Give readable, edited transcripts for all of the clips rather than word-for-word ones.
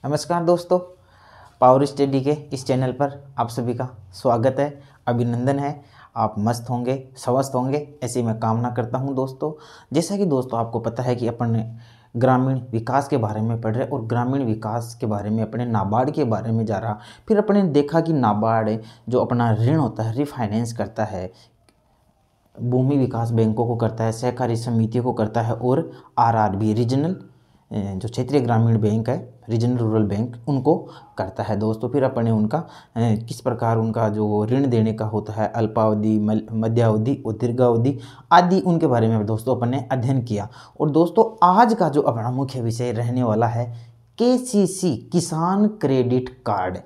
नमस्कार दोस्तों, power study के इस चैनल पर आप सभी का स्वागत है, अभिनंदन है। आप मस्त होंगे, स्वस्थ होंगे, ऐसी मैं कामना करता हूं। दोस्तों, जैसा कि दोस्तों आपको पता है कि अपन ग्रामीण विकास के बारे में पढ़ रहे और ग्रामीण विकास के बारे में अपने नाबार्ड के बारे में जा रहा। फिर अपने देखा कि नाबार्ड जो अपना ऋण होता है रिफाइनेंस करता है, भूमि विकास बैंकों को करता है, सहकारी समितियों को करता है और आरआरबी रीजनल जो क्षेत्रीय ग्रामीण बैंक है, रीजनल रूरल बैंक, उनको करता है। दोस्तों, फिर अपने उनका किस प्रकार उनका जो ऋण देने का होता है, अल्पावधि, मध्यावधि और दीर्घावधि आदि, उनके बारे में दोस्तों अपन ने अध्ययन किया। और दोस्तों, आज का जो अपना मुख्य विषय रहने वाला है केसीसी, किसान क्रेडिट कार्ड।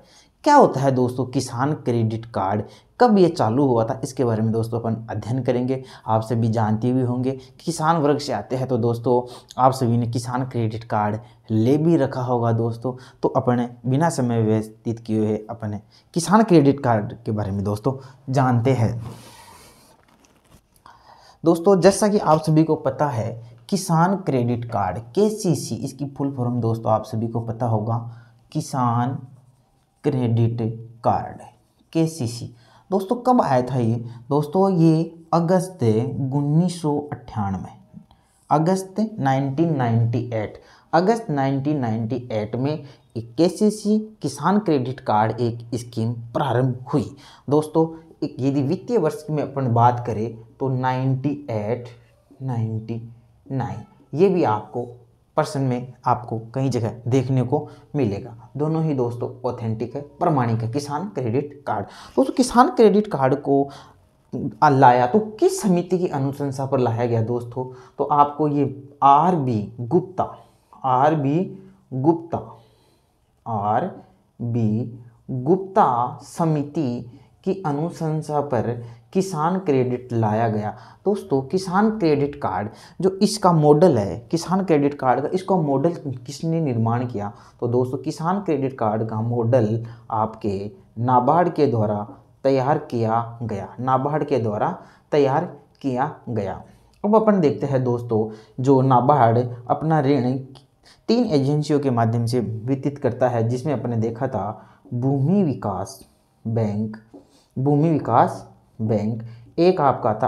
क्या होता है दोस्तों किसान क्रेडिट कार्ड, कब ये चालू हुआ था, इसके बारे में दोस्तों अपन अध्ययन करेंगे। आप सभी जानते भी होंगे, किसान वर्ग से आते हैं तो दोस्तों आप सभी ने किसान क्रेडिट कार्ड ले भी रखा होगा। दोस्तों, तो अपने बिना समय व्यतीत किए हुए अपने किसान क्रेडिट कार्ड के बारे में दोस्तों जानते हैं। दोस्तों, जैसा कि आप सभी को पता है, किसान क्रेडिट कार्ड केसीसी, इसकी फुल फॉर्म दोस्तों आप सभी को पता होगा, किसान क्रेडिट कार्ड केसीसी। दोस्तों, कब आया था ये? दोस्तों, ये अगस्त 1998, अगस्त 1998 में एक केसीसी किसान क्रेडिट कार्ड एक स्कीम प्रारंभ हुई। दोस्तों, यदि वित्तीय वर्ष में अपन बात करें तो 98, 99, ये भी आपको पर्सन में आपको कई जगह देखने को मिलेगा। दोनों ही दोस्तों ऑथेंटिक है, प्रमाणिक है किसान क्रेडिट कार्ड। दोस्तों, किसान क्रेडिट कार्ड को लाया तो किस समिति की अनुशंसा पर लाया गया दोस्तों? तो आपको ये आर.बी. गुप्ता समिति की अनुशंसा पर किसान क्रेडिट लाया गया। दोस्तों, किसान क्रेडिट कार्ड जो इसका मॉडल है, किसान क्रेडिट कार्ड का इसका मॉडल किसने निर्माण किया? तो दोस्तों, किसान क्रेडिट कार्ड का मॉडल आपके नाबार्ड के द्वारा तैयार किया गया। अब अपन देखते हैं दोस्तों, जो नाबार्ड अपना ऋण 3 एजेंसियों के माध्यम से वितरित करता है, जिसमें अपने देखा था भूमि विकास बैंक, एक आपका था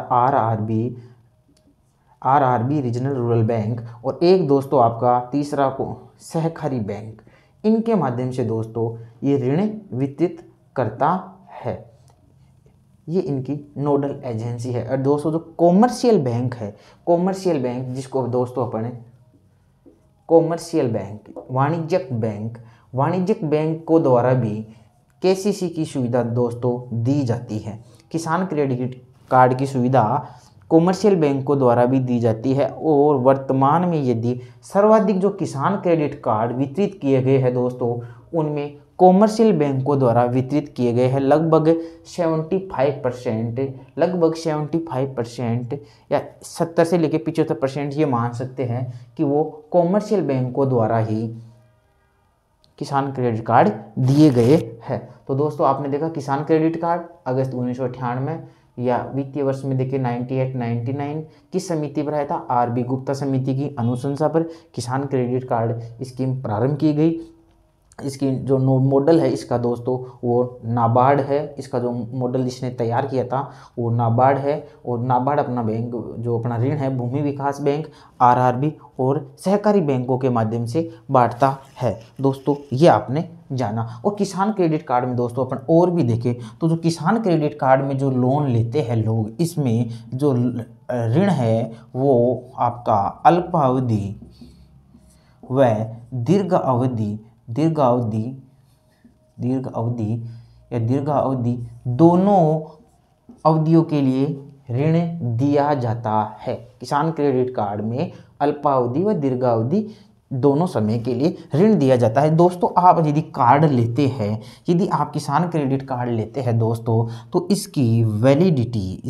आरआरबी रीजनल रूरल बैंक, और एक दोस्तों आपका तीसरा को सहकारी बैंक। इनके माध्यम से दोस्तों ये ऋण वितरित करता है, ये इनकी नोडल एजेंसी है। और दोस्तों, जो कॉमर्शियल बैंक है, जिसको दोस्तों अपने कॉमर्शियल बैंक, वाणिज्यिक बैंक को द्वारा भी केसीसी की सुविधा दोस्तों दी जाती है। किसान क्रेडिट कार्ड की सुविधा कॉमर्शियल बैंकों द्वारा भी दी जाती है। और वर्तमान में यदि सर्वाधिक जो किसान क्रेडिट कार्ड वितरित किए गए हैं दोस्तों, उनमें कॉमर्शियल बैंकों द्वारा वितरित किए गए हैं लगभग 75% या 70 से लेकर 75% ये मान सकते हैं कि वो कॉमर्शियल बैंकों द्वारा ही किसान क्रेडिट कार्ड दिए गए हैं। तो दोस्तों, आपने देखा किसान क्रेडिट कार्ड अगस्त 1998 या वित्तीय वर्ष में देखिए 98-99 किस समिति पर आया था? आर.बी. गुप्ता समिति की अनुशंसा पर किसान क्रेडिट कार्ड स्कीम प्रारंभ की गई। इसकी जो मॉडल है इसका दोस्तों वो नाबार्ड है। इसका जो मॉडल इसने तैयार किया था वो नाबार्ड है। और नाबार्ड अपना बैंक जो अपना ऋण है भूमि विकास बैंक, आरआरबी और सहकारी बैंकों के माध्यम से बांटता है। दोस्तों, ये आपने जाना। और किसान क्रेडिट कार्ड में दोस्तों अपन और भी देखें तो जो किसान क्रेडिट कार्ड में जो लोन लेते हैं लोग, इसमें जो ऋण है वो आपका अल्पावधि व दीर्घावधि दोनों अवधियों के लिए ऋण दिया जाता है। किसान क्रेडिट कार्ड में अल्पावधि व दीर्घावधि दोनों समय के लिए ऋण दिया जाता है। दोस्तों, आप यदि आप किसान क्रेडिट कार्ड लेते हैं दोस्तों, तो इसकी वैलिडिटी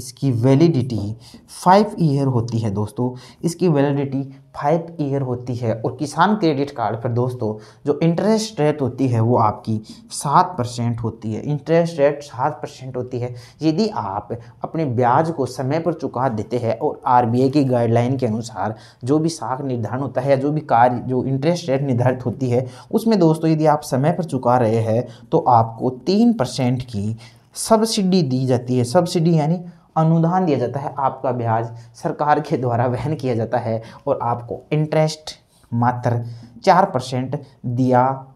5 ईयर होती है। दोस्तों, इसकी वैलिडिटी 5 ईयर होती है। और किसान क्रेडिट कार्ड पर दोस्तों जो इंटरेस्ट रेट होती है वो आपकी 7% होती है। इंटरेस्ट रेट 7% होती है। यदि आप अपने ब्याज को समय पर चुका देते हैं और आरबीआई की गाइडलाइन के अनुसार जो भी साख निर्धारण होता है या जो भी कार्य जो इंटरेस्ट रेट निर्धारित होती है उसमें दोस्तों यदि आप समय पर चुका रहे हैं तो आपको 3% की सब्सिडी दी जाती है। सब्सिडी यानी अनुदान दिया जाता है, आपका ब्याज सरकार के द्वारा वहन किया जाता है और आपको इंटरेस्ट मात्र 4% दिया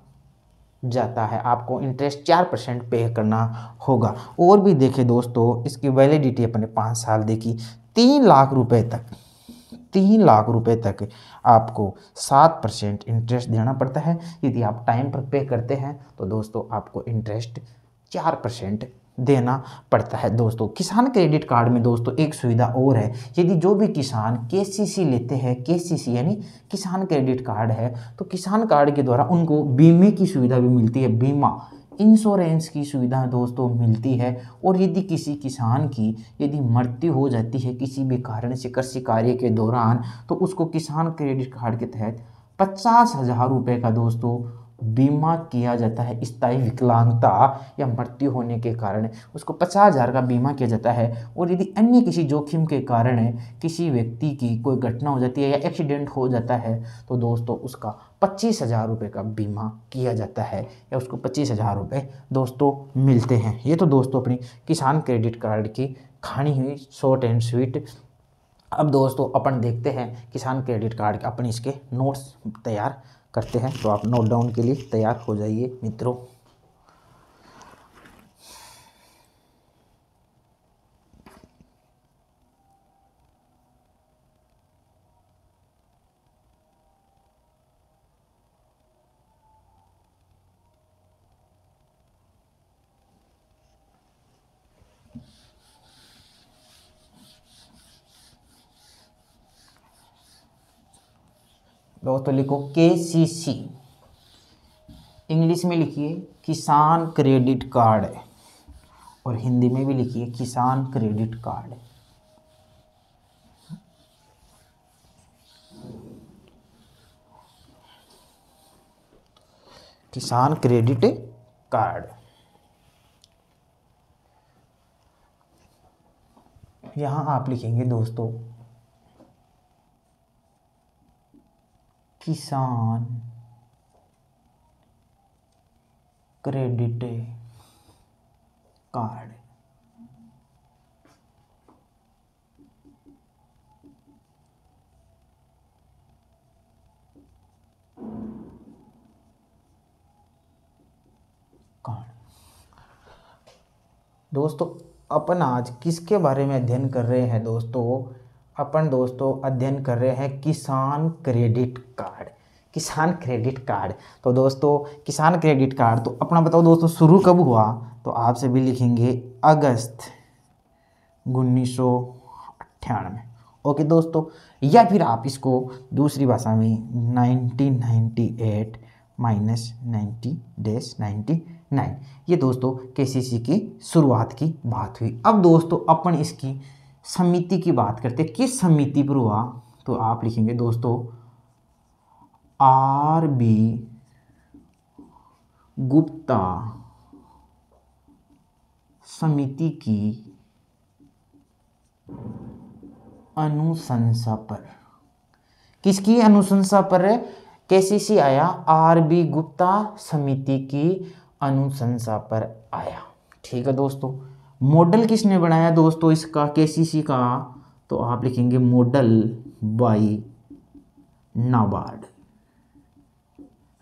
जाता है। आपको इंटरेस्ट 4% पे करना होगा। और भी देखें दोस्तों, इसकी वैलिडिटी अपने 5 साल देखी। 3 लाख रुपए तक आपको 7% इंटरेस्ट देना पड़ता है। यदि आप टाइम पर पे करते हैं तो दोस्तों आपको इंटरेस्ट 4% देना पड़ता है। दोस्तों किसान क्रेडिट कार्ड में दोस्तों एक सुविधा और है। यदि जो भी किसान केसीसी लेते हैं, केसीसी यानी किसान क्रेडिट कार्ड है, तो किसान कार्ड के द्वारा उनको बीमे की सुविधा भी मिलती है। बीमा इंश्योरेंस की सुविधा दोस्तों मिलती है। और यदि किसी किसान की यदि मृत्यु हो जाती है किसी भी कारण से कृषि कार्य के दौरान, तो उसको किसान क्रेडिट कार्ड के तहत 50,000 रुपये का दोस्तों बीमा किया जाता है। स्थायी विकलांगता या मृत्यु होने के कारण उसको 50,000 का बीमा किया जाता है। और यदि अन्य किसी जोखिम के कारण किसी व्यक्ति की कोई घटना हो जाती है या एक्सीडेंट हो जाता है तो दोस्तों उसका 25,000 रुपये का बीमा किया जाता है या उसको 25,000 रुपये दोस्तों मिलते हैं। ये तो दोस्तों अपनी किसान क्रेडिट कार्ड की कहानी हुई, शॉर्ट एंड स्वीट। अब दोस्तों अपन देखते हैं किसान क्रेडिट कार्ड अपन इसके नोट्स तैयार करते हैं, तो आप नोट डाउन के लिए तैयार हो जाइए मित्रों। दोस्तों लिखो केसीसी, इंग्लिश में लिखिए किसान क्रेडिट कार्ड और हिंदी में भी लिखिए किसान क्रेडिट कार्ड। किसान क्रेडिट कार्ड, यहां आप लिखेंगे दोस्तों किसान क्रेडिट कार्ड। दोस्तों अपन आज किसके बारे में अध्ययन कर रहे हैं दोस्तों? अपन दोस्तों अध्ययन कर रहे हैं किसान क्रेडिट कार्ड। किसान क्रेडिट कार्ड, तो दोस्तों किसान क्रेडिट कार्ड तो अपना बताओ दोस्तों शुरू कब हुआ? तो आप सभी लिखेंगे अगस्त 1998। ओके दोस्तों, या फिर आप इसको दूसरी भाषा में 1998 माइनस 90-99। ये दोस्तों केसीसी की शुरुआत की बात हुई। अब दोस्तों अपन इसकी समिति की बात करते हैं, किस समिति पर हुआ? तो आप लिखेंगे दोस्तों आर.बी. गुप्ता समिति की अनुशंसा पर। किसकी अनुशंसा पर केसीसी आया? आर.बी. गुप्ता समिति की अनुशंसा पर आया। ठीक है दोस्तों। मॉडल किसने बनाया दोस्तों इसका, केसीसी का? तो आप लिखेंगे मॉडल बाय नाबार्ड,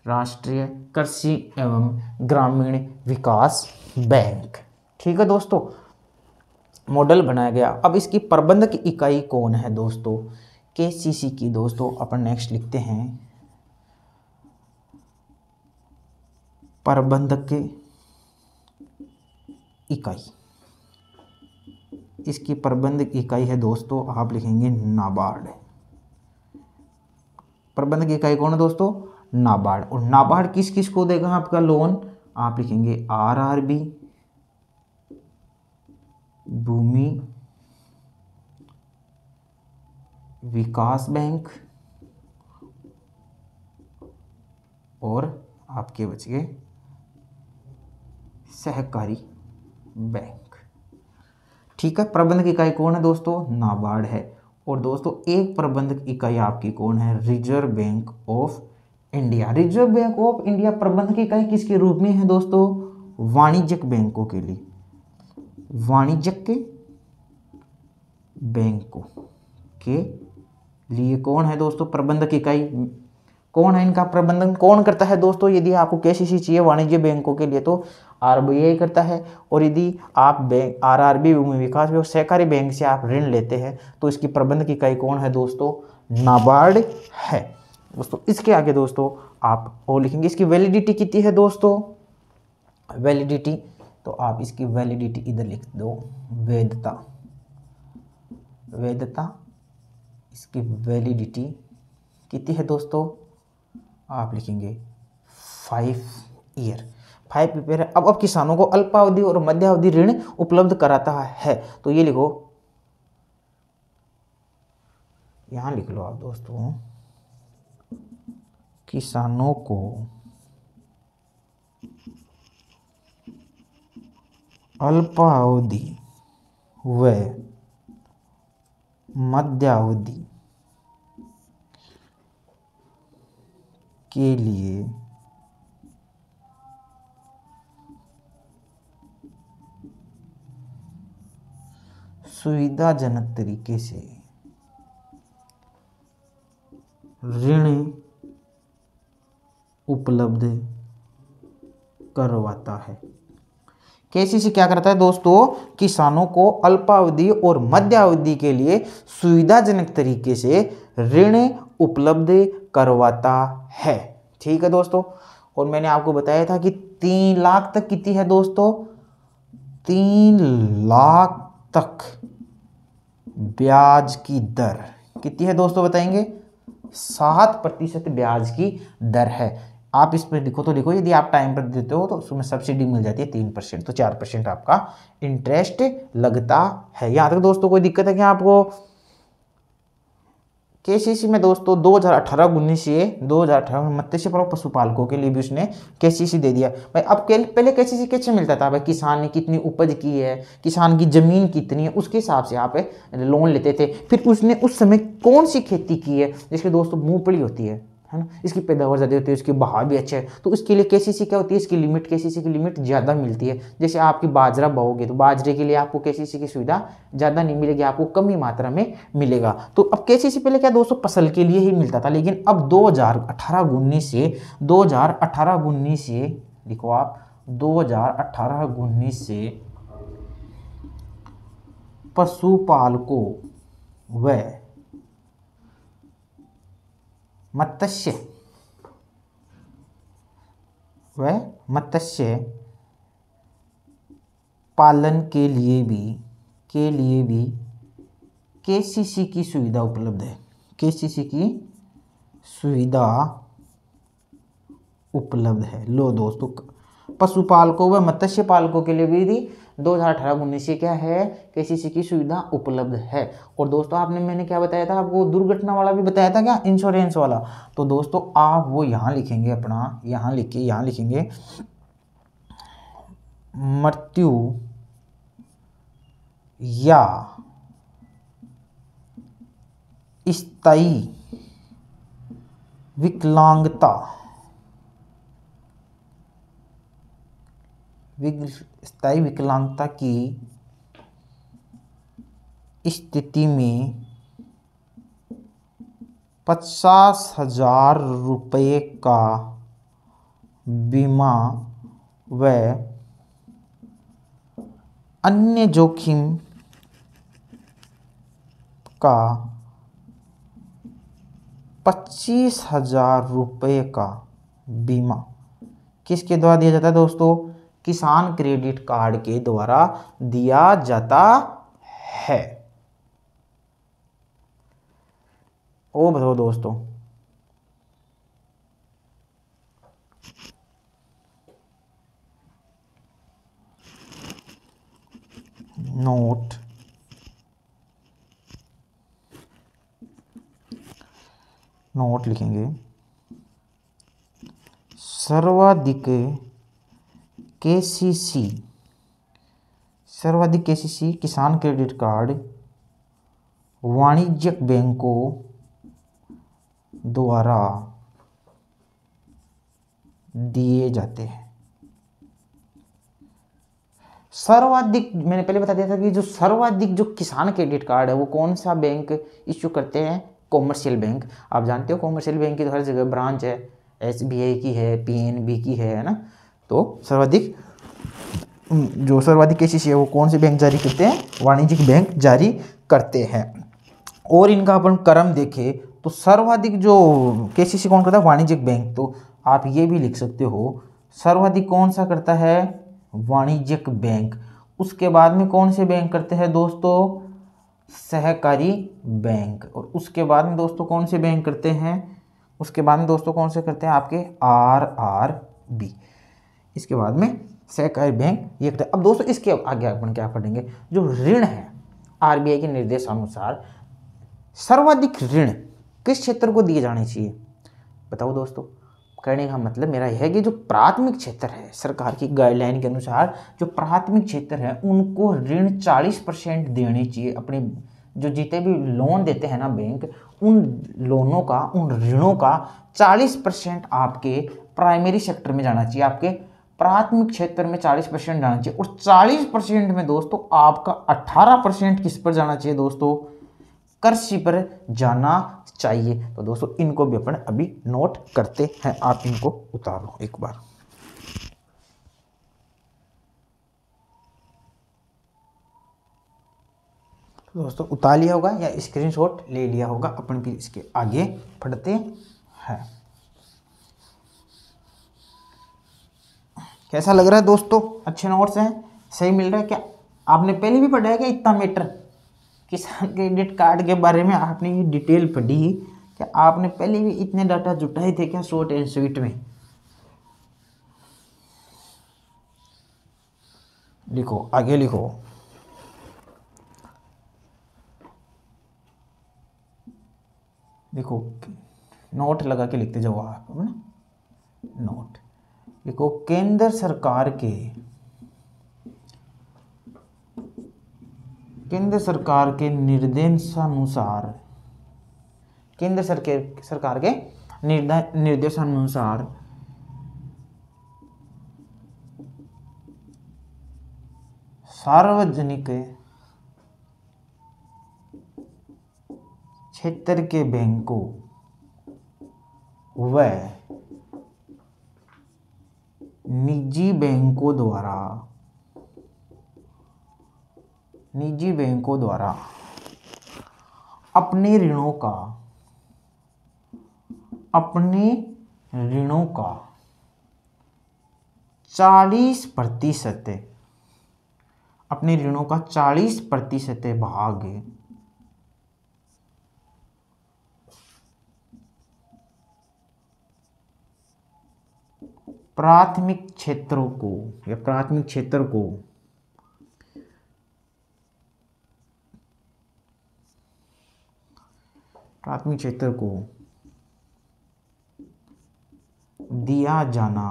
राष्ट्रीय कृषि एवं ग्रामीण विकास बैंक। ठीक है दोस्तों, मॉडल बनाया गया। अब इसकी प्रबंधक इकाई कौन है दोस्तों केसीसी की? दोस्तों अपन नेक्स्ट लिखते हैं प्रबंधक इकाई। इसकी प्रबंधक इकाई है दोस्तों, आप लिखेंगे नाबार्ड। प्रबंधक इकाई कौन है दोस्तों? नाबार्ड। और नाबार्ड किस किस को देगा आपका लोन? आप लिखेंगे आरआरबी, भूमि विकास बैंक और आपके बच गए सहकारी बैंक। ठीक है, प्रबंधक इकाई कौन है दोस्तों? नाबार्ड है। और दोस्तों एक प्रबंधक इकाई आपकी कौन है? Reserve bank of India. Reserve bank of India प्रबंधक इकाई किसके रूप में है दोस्तों? वाणिज्यिक बैंकों के लिए, वाणिज्यिक के बैंकों के लिए कौन है दोस्तों प्रबंधक इकाई? कौन है इनका प्रबंधन कौन करता है दोस्तों? यदि आपको केसीसी चाहिए वाणिज्य बैंकों के लिए तो आरबीआई करता है। और यदि आप बैंक आरआरबी भूमि विकास और सहकारी बैंक से आप ऋण लेते हैं तो इसकी प्रबंधक इकाई कौन है दोस्तों? नाबार्ड है दोस्तों। इसके आगे दोस्तों आप और लिखेंगे, इसकी वैलिडिटी कितनी है दोस्तों? वैलिडिटी, तो आप इसकी वैलिडिटी इधर लिख दो, वैधता। वैधता, इसकी वैलिडिटी कितनी है दोस्तों? आप लिखेंगे 5 ईयर। 5 ईयर है। अब किसानों को अल्पावधि और मध्यावधि ऋण उपलब्ध कराता है, तो ये लिखो, यहां लिख लो आप दोस्तों, किसानों को अल्पावधि व मध्यावधि के लिए सुविधाजनक तरीके से ऋण उपलब्ध करवाता है। केसीसी क्या करता है दोस्तों? किसानों को अल्पावधि और मध्यावधि के लिए सुविधाजनक तरीके से ऋण उपलब्ध करवाता है। ठीक है दोस्तों। और मैंने आपको बताया था कि 3 लाख तक कितनी है दोस्तों? 3 लाख तक ब्याज की दर कितनी है दोस्तों? बताएंगे, 7% ब्याज की दर है। आप इस पर लिखो तो लिखो, यदि आप टाइम पर देते हो तो उसमें सब्सिडी मिल जाती है 3%, तो 4% आपका इंटरेस्ट लगता है। यहां तक दोस्तों कोई दिक्कत है क्या आपको? केसीसी में दोस्तों 2018-19 से 2018 में मत्स्य और पशुपालकों के लिए भी उसने केसीसी दे दिया। भाई अब पहले केसीसी कैसे मिलता था? भाई किसान ने कितनी उपज की है, किसान की जमीन कितनी है, उसके हिसाब से आप लोन लेते थे। फिर उसने उस समय कौन सी खेती की है, जिसके दोस्तों मूंगफली होती है ना, इसकी पैदावार ज़्यादा होती है, उसकी बहाव भी अच्छा है, तो उसके लिए केसीसी क्या होती है? इसकी लिमिट, केसीसी की लिमिट ज़्यादा मिलती है। जैसे आपकी बाजरा बोओगे तो बाजरे के लिए आपको केसीसी की सुविधा ज़्यादा नहीं मिलेगी, आपको कम ही मात्रा में मिलेगा। तो अब केसीसी पहले क्या दोस्तों फसल के लिए ही मिलता था, लेकिन अब 2018-19 से लिखो आप, 2018-19 से पशुपालकों व मत्स्य पालन के लिए भी केसीसी की सुविधा उपलब्ध है। केसीसी की सुविधा उपलब्ध है। लो दोस्तों, पशुपालकों व मत्स्य पालकों के लिए भी 2018-19 से क्या है? केसीसी की सुविधा उपलब्ध है। और दोस्तों मैंने क्या बताया था आपको? दुर्घटना वाला भी बताया था क्या? इंश्योरेंस वाला। तो दोस्तों आप वो यहाँ लिखेंगे अपना, यहाँ लिखेंगे मृत्यु या स्थायी विकलांगता की स्थिति में 50,000 रुपये का बीमा व अन्य जोखिम का 25,000 रुपये का बीमा किसके द्वारा दिया जाता है दोस्तों? किसान क्रेडिट कार्ड के द्वारा दिया जाता है। ओ बताओ दोस्तों, नोट लिखेंगे, सर्वाधिक केसीसी, सर्वाधिक केसीसी किसान क्रेडिट कार्ड वाणिज्यिक बैंकों द्वारा दिए जाते हैं। सर्वाधिक, मैंने पहले बता दिया था कि जो सर्वाधिक जो किसान क्रेडिट कार्ड है वो कौन सा बैंक इश्यू करते हैं? Commercial bank. आप जानते हो कॉमर्शियल बैंक की तो हर जगह ब्रांच है, एसबीआई की है, पीएनबी की है ना। तो सर्वाधिक जो सर्वाधिक केसीसी है वो कौन से बैंक जारी करते हैं? वाणिज्यिक बैंक जारी करते हैं। और इनका अपन क्रम देखें तो सर्वाधिक जो केसीसी कौन करता है? वाणिज्यिक बैंक। तो आप ये भी लिख सकते हो सर्वाधिक कौन सा करता है? वाणिज्यिक बैंक। उसके बाद में कौन से बैंक करते हैं दोस्तों? सहकारी बैंक। और उसके बाद में दोस्तों कौन से बैंक करते हैं? उसके बाद में दोस्तों कौन से करते हैं? आपके आरआरबी। इसके बाद में सहकारी बैंक ये करते हैं। अब दोस्तों इसके आगे अपन क्या पढ़ेंगे? जो ऋण है, आरबीआई के निर्देशानुसार सर्वाधिक ऋण किस क्षेत्र को दिए जाने चाहिए? बताओ दोस्तों। कहने का मतलब मेरा यह है कि जो प्राथमिक क्षेत्र है, सरकार की गाइडलाइन के अनुसार जो प्राथमिक क्षेत्र है उनको ऋण 40% देने चाहिए। अपने जो जितने भी लोन देते हैं ना बैंक, उन लोनों का, उन ऋणों का 40% आपके प्राइमरी सेक्टर में जाना चाहिए, आपके प्राथमिक क्षेत्र में 40% जाना चाहिए। और 40% में दोस्तों आपका 18% किस पर जाना चाहिए दोस्तों? कृषि पर जाना चाहिए। तो दोस्तों इनको भी अपन अभी नोट करते हैं, आप इनको उतारो एक बार। तो दोस्तों उतार लिया होगा या स्क्रीनशॉट ले लिया होगा, अपन भी इसके आगे पढ़ते हैं। कैसा लग रहा है दोस्तों? अच्छे नोट्स हैं, सही मिल रहा है क्या? आपने पहले भी पढ़ा है क्या इतना मैटर? किसान क्रेडिट कार्ड के बारे में आपने ये डिटेल पढ़ी क्या? आपने पहले भी इतने डाटा जुटाए थे क्या शॉर्ट एंड स्वीट में? लिखो, आगे लिखो। देखो नोट लगा के लिखते जाओ आप ना। नोट लिखो, केंद्र सरकार के निर्देशानुसार, केंद्र सरकार के निर्देशानुसार सार्वजनिक क्षेत्र के बैंकों व निजी बैंकों द्वारा अपने ऋणों का 40%, अपने ऋणों का 40% भाग प्राथमिक क्षेत्र को दिया जाना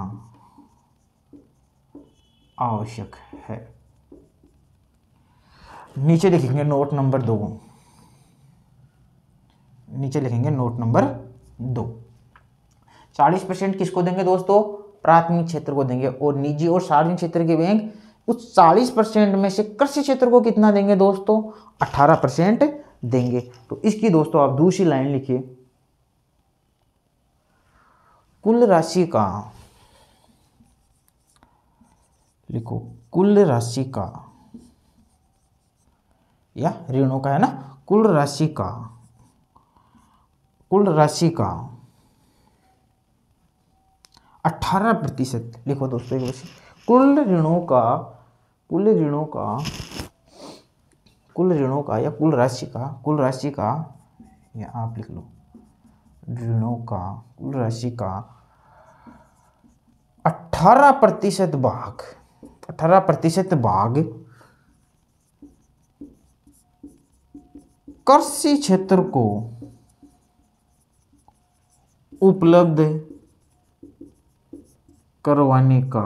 आवश्यक है। नीचे लिखेंगे नोट नंबर 2, नीचे लिखेंगे नोट नंबर 2। 40% किसको देंगे दोस्तों? प्राथमिक क्षेत्र को देंगे। और निजी और सार्वजनिक क्षेत्र के बैंक उस 40% में से कृषि क्षेत्र को कितना देंगे दोस्तों? 18% देंगे। तो इसकी दोस्तों आप दूसरी लाइन लिखिए, कुल राशि का, लिखो कुल राशि का, या ऋणों का है ना, कुल राशि का 18%। लिखो दोस्तों एक बार, कुल ऋणों का या कुल राशि का, या आप लिख लो ऋणों का कुल राशि का 18% भाग कृषि क्षेत्र को उपलब्ध करवाने का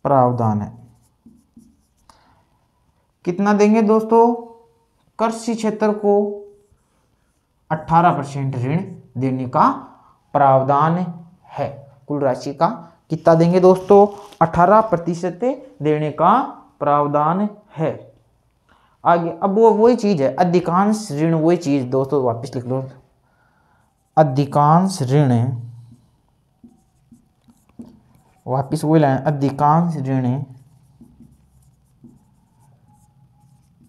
प्रावधान है। कितना देंगे दोस्तों? कृषि क्षेत्र को 18% ऋण देने का प्रावधान है। कुल राशि का कितना देंगे दोस्तों? 18% देने का प्रावधान है। आगे अब वो वही चीज है, अधिकांश ऋण वही चीज दोस्तों, वापस लिख लो। अधिकांश ऋण, वापस वही लाइन, अधिकांश ऋण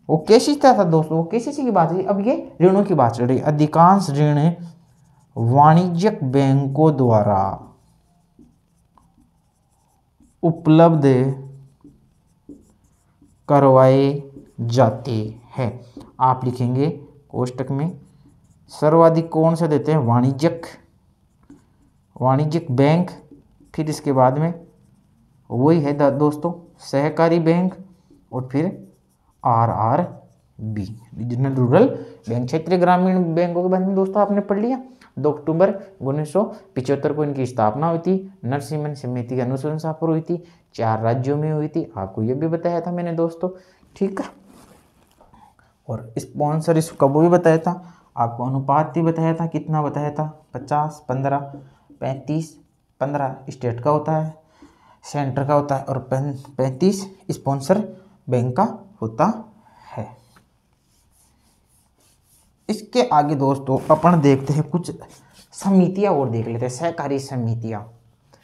वो केसीसी था दोस्तों, वो केसीसी की बात है। अब ये ऋणों की बात चल रही है। अधिकांश ऋण वाणिज्यिक बैंकों द्वारा उपलब्ध करवाए जाते हैं। आप लिखेंगे कोष्टक में सर्वाधिक कौन से देते हैं? वाणिज्यिक बैंक, फिर इसके बाद में वही है दोस्तों सहकारी बैंक, और फिर RRB रीजनल रूरल बैंक, क्षेत्रीय ग्रामीण बैंकों के बारे में दोस्तों आपने पढ़ लिया। 2 अक्टूबर 1975 को इनकी स्थापना हुई थी। नरसिम्हन समिति की अनुशंसा पर हुई थी। 4 राज्यों में हुई थी, आपको ये भी बताया था मैंने दोस्तों, ठीक है। और स्पॉन्सर इसको वो भी बताया था आपको, अनुपात भी बताया था। कितना बताया था? 50, 15, 35, 15 स्टेट का होता है, सेंटर का होता है, और 35 स्पॉन्सर बैंक का होता है। इसके आगे दोस्तों अपन देखते हैं कुछ समितियां और देख लेते हैं, सहकारी समितियां।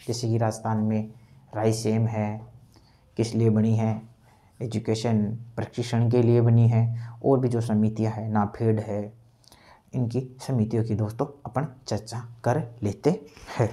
जैसे कि राजस्थान में रायसेन है, किस लिए बनी है? एजुकेशन प्रशिक्षण के लिए बनी है। और भी जो समितियां हैं, नाफेड है, इनकी समितियों की दोस्तों अपन चर्चा कर लेते हैं।